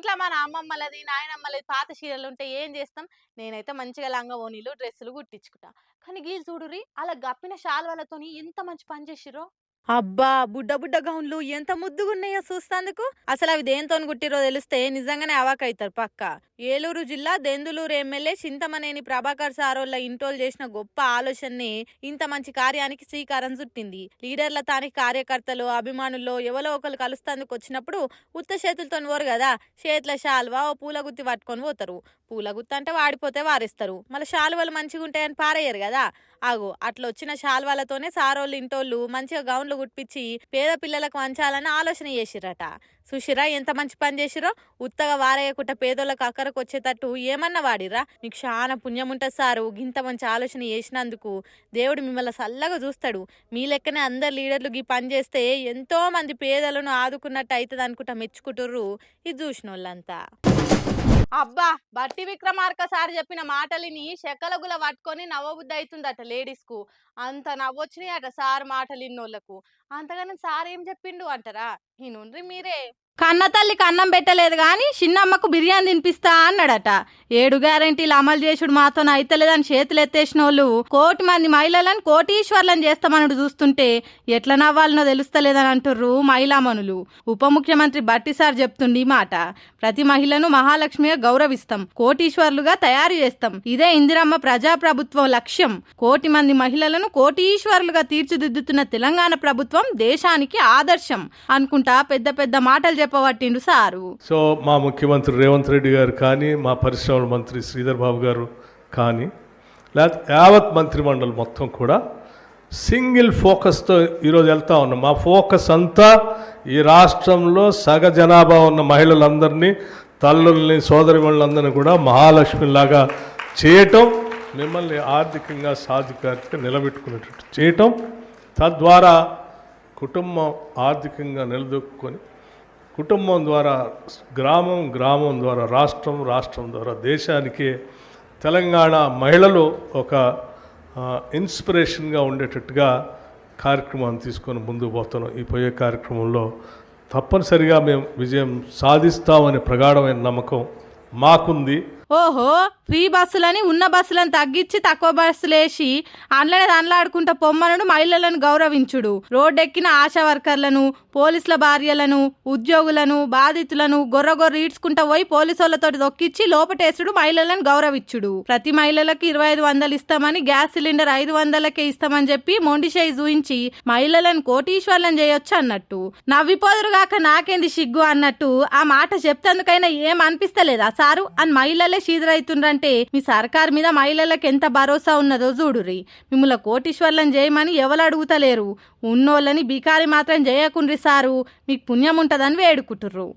ఇంట్లో మన అమ్మమ్మలది నాయనమ్మలది పాత చీరలు ఉంటే ఏం చేస్తాం? నేనైతే మంచిగా లంగా ఓణీలు డ్రెస్సులు కుట్టించుకుంటా. కానీ గీళ్ళు చూడుర్రి అలా గప్పిన శాల్వాలతోని ఎంత మంచి పని చేసిర్రో. అబ్బా బుడ్డ బుడ్డ గౌన్లు ఎంత ముద్దుగున్నాయో చూస్తాందుకు. అసలు అవి దేంతో గుట్టిరో తెలిస్తే నిజంగానే అవాకైతారు పక్క. ఏలూరు జిల్లా దెందులూరు ఎమ్మెల్యే చింతమనేని ప్రభాకర్ సారోళ్ళ ఇంటోలు చేసిన గొప్ప ఆలోచనని ఇంత మంచి కార్యానికి శ్రీకారం చుట్టింది. లీడర్ల తానికి కార్యకర్తలు అభిమానుల్లో ఎవరో ఒకరు కలుస్తాందుకు వచ్చినప్పుడు ఉత్త చేతులతో పోరు కదా, చేతుల శాల్వా ఓ పూల గుత్తి పట్టుకొని పోతారు. పూల గుత్తి అంటే వాడిపోతే వారిస్తారు, మళ్ళీ శాలువలు మంచిగా ఉంటాయని పారేయరు కదా. ఆగో అట్లా వచ్చిన శాల్వాలతోనే సారోళ్ళు ఇంటోళ్ళు మంచిగా గౌన్లు గుట్టించి పేద పిల్లలకు వంచాలని ఆలోచన చేసిరట. సుషిరా ఎంత మంచి పని చేసిరో. ఉత్తగా వారేయకుండా పేదోళ్ళకు అక్కరకు వచ్చేటట్టు ఏమన్నా వాడిరా. మీకు చాలా పుణ్యం ఉంటుంది సారు, గింత మంచి ఆలోచన చేసినందుకు. దేవుడు మిమ్మల్ని చల్లగా చూస్తాడు. మీ లెక్కనే అందరు లీడర్లు ఈ పని చేస్తే ఎంతో మంది పేదలను ఆదుకున్నట్టు అవుతుంది అనుకుంటా మెచ్చుకుంటుర్రు ఇది చూసిన వాళ్ళంతా. అబ్బా బట్టి విక్రమార్క సార్ చెప్పిన మాటలిని శకలగుల పట్టుకొని నవ్వబుద్ధి అవుతుందట లేడీస్ కు. అంత నవ్వొచ్చినాయి అట సార్ మాటలు ఇన్నోళ్లకు. అంతగానే సార్ ఏం చెప్పిండు అంటారా? ఈయనుండ్రి మీరే. కన్న తల్లికి అన్నం పెట్టలేదు గాని చిన్నమ్మకు బిర్యానీ తినిపిస్తా అన్నాడట. 7 గ్యారెంటీలు అమలు చేసుడు మాతో అయితలేదని చేతులు ఎత్తేసిన వాళ్ళు 1 కోటి మంది మహిళలను కోటీశ్వర్లను చేస్తామనుడు చూస్తుంటే ఎట్లా నవ్వాలనో తెలుస్తలేదని అంటుర్రు మహిళామణులు. ఉప ముఖ్యమంత్రి బట్టి సార్ చెప్తుండి మాట. ప్రతి మహిళను మహాలక్ష్మిగా గౌరవిస్తాం, కోటీశ్వర్లుగా తయారు చేస్తాం. ఇదే ఇందిరమ్మ ప్రజాప్రభుత్వం లక్ష్యం. 1 కోటి మంది మహిళలను కోటీశ్వర్లుగా తీర్చిదిద్దుతున్న తెలంగాణ ప్రభుత్వం దేశానికి ఆదర్శం అనుకుంటా పెద్ద పెద్ద మాటలు చెప్పబట్టిండు సారు. సో మా ముఖ్యమంత్రి రేవంత్ రెడ్డి గారు కానీ, మా పరిశ్రమల మంత్రి శ్రీధర్ బాబు గారు కానీ, లేకపోతే యావత్ మంత్రిమండలి మొత్తం కూడా సింగిల్ ఫోకస్తో ఈరోజు వెళ్తా ఉన్నాం. మా ఫోకస్ అంతా ఈ రాష్ట్రంలో సగ జనాభా ఉన్న మహిళలందరినీ, తల్లుల్ని, సోదరిమణులందరినీ కూడా మహాలక్ష్మిలాగా చేయటం, మిమ్మల్ని ఆర్థికంగా సాధికారికంగా నిలబెట్టుకునేటట్టు చేయటం, తద్వారా కుటుంబం ఆర్థికంగా నిలదొక్కుని కుటుంబం ద్వారా గ్రామం, గ్రామం ద్వారా రాష్ట్రం, రాష్ట్రం ద్వారా దేశానికి తెలంగాణ మహిళలు ఒక ఇన్స్పిరేషన్గా ఉండేటట్టుగా కార్యక్రమాన్ని తీసుకొని ముందుకు పోతున్నాం. ఈ పోయే కార్యక్రమంలో తప్పనిసరిగా మేము విజయం సాధిస్తామనే ప్రగాఢమైన నమ్మకం మాకుంది. ఓహో ఫ్రీ బస్సులని ఉన్న బస్సులను తగ్గించి తక్కువ బస్సులు వేసి అండ్లనే దండలాడుకుంటా పొమ్మనుడు మహిళలను గౌరవించుడు. రోడ్డెక్కిన ఆశా వర్కర్లను, పోలీసుల భార్యలను, ఉద్యోగులను, బాధితులను గొర్రగొర్ర ఈడ్చుకుంటా పోయి పోలీసులతో దొక్కిచ్చి లోపటేసుడు మహిళలను గౌరవించుడు. ప్రతి మహిళలకు 2500 ఇస్తామని, గ్యాస్ సిలిండర్ 500కే ఇస్తామని చెప్పి మొండిషేయి చూయించి మహిళలను కోటీశ్వర్లను చేయొచ్చు అన్నట్టు. నవ్విపోదురుగాక నాకేంది సిగ్గు అన్నట్టు ఆ మాట చెప్తేందుకైనా ఏం అనిపిస్తలేదా సారు అని మహిళలే షీదరైతుండ్రంటే మీ సర్కార్ మీద మహిళలకు ఎంత భరోసా ఉన్నదో చూడుర్రి. మిమ్మల్ని కోటీశ్వర్లను చేయమని ఎవరు అడుగుతలేరు. ఉన్నోళ్ళని బికారి మాత్రం చేయకుండ్రి సారు, మీకు పుణ్యం ఉంటుందని వేడుకుంటుర్రు.